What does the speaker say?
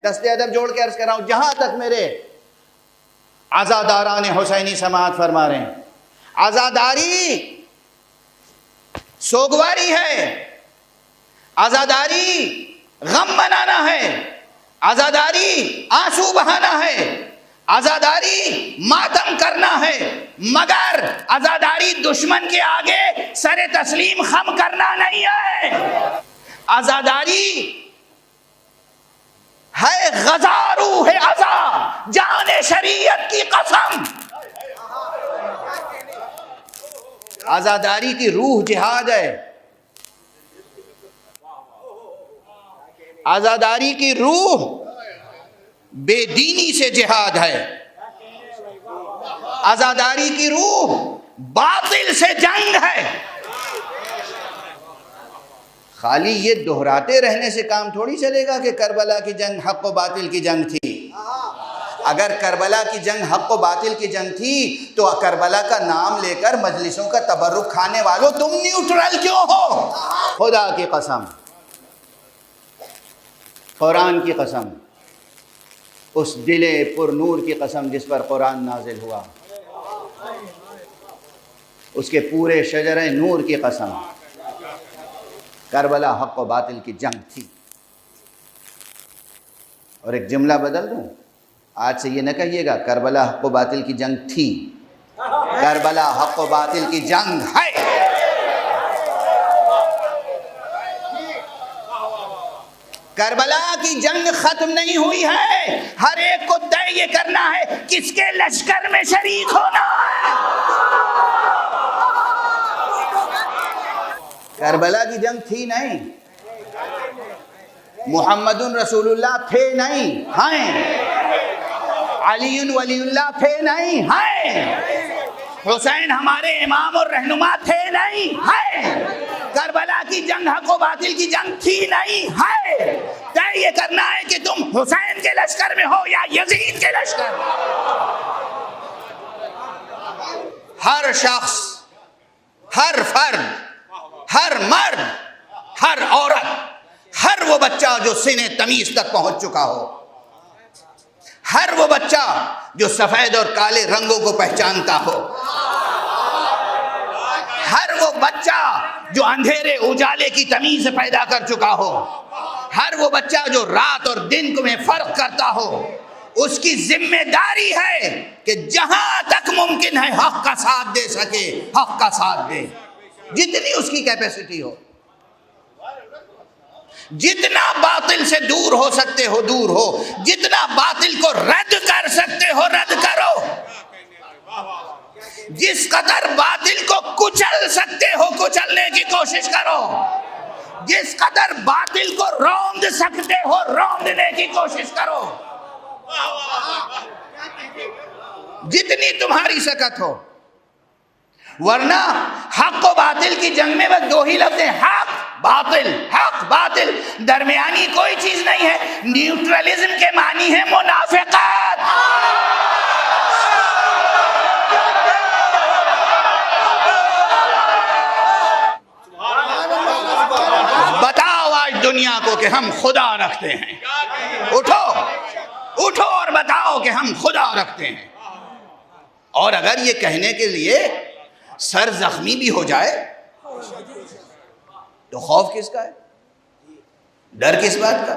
दस्ते अदब जोड़ के अर्ज कर रहा हूं, जहां तक मेरे आज़ादारान हुसैनी समाअत फरमा रहे हैं, आज़ादारी सोगवारी है, आज़ादारी गम मनाना है, आज़ादारी आंसू बहाना है, आज़ादारी मातम करना है, मगर आज़ादारी दुश्मन के आगे सरे तस्लीम खम करना नहीं है। आज़ादारी है गजारू है अज़ा, जाने शरीयत की कसम। आज़ादारी की रूह जिहाद है, आज़ादारी की रूह बेदीनी से जिहाद है, आज़ादारी की रूह बातिल से जंग है। खाली ये दोहराते रहने से काम थोड़ी चलेगा कि करबला की जंग हक व बातिल की जंग थी। अगर करबला की जंग हक व बातिल की जंग थी तो करबला का नाम लेकर मजलिसों का तबर्रुक खाने वालों तुम न्यूट्रल क्यों हो? खुदा की कसम, कुरान की कसम, उस दिले पुरनूर की कसम जिस पर कुरान नाजिल हुआ, उसके पूरे शजरे नूर की कसम, करबला हक व बातिल की जंग थी। और एक जुमला बदल दूं, आज से ये न कहिएगा करबला हक व बातिल की जंग थी, करबला हक व बातिल की जंग है। करबला की जंग खत्म नहीं हुई है, हर एक को तय ये करना है किसके लश्कर में शरीक होना है। करबला की जंग थी नहीं, मुहम्मदुन रसूलुल्लाह थे नहीं, हैं। अलीयुन वलीउल्लाह थे नहीं, हैं। हुसैन हमारे इमाम और रहनुमा थे नहीं, हैं। करबला की जंग हक व बातिल की जंग थी नहीं, है। तय ये करना है कि तुम हुसैन के लश्कर में हो या यजीद के लश्कर। हर शख्स, हर फर्द, हर मर्द, हर औरत, हर वो बच्चा जो सिने तमीज तक पहुंच चुका हो, हर वो बच्चा जो सफेद और काले रंगों को पहचानता हो, हर वो बच्चा जो अंधेरे उजाले की तमीज से पैदा कर चुका हो, हर वो बच्चा जो रात और दिन में फर्क करता हो, उसकी जिम्मेदारी है कि जहां तक मुमकिन है हक का साथ दे सके, हक का साथ दे, जितनी उसकी कैपेसिटी हो। जितना बातिल से दूर हो सकते हो दूर हो, जितना बातिल को रद्द कर सकते हो रद्द करो, जिस कदर बातिल को कुचल सकते हो कुचलने की कोशिश करो, जिस कदर बातिल को रौंद सकते हो रौंदने की कोशिश करो, जितनी तुम्हारी सकत हो। वरना हक व बातिल की जंग में बस दो ही लफ्ज़ हैं, हक बातिल, हक बातिल, दरमियानी कोई चीज नहीं है। न्यूट्रलिज्म के मानी है मुनाफिकत। बताओ आज दुनिया को कि हम खुदा रखते हैं। उठो उठो और बताओ कि हम खुदा रखते हैं। और अगर ये कहने के लिए सर जख्मी भी हो जाए तो खौफ किसका है, डर किस बात का?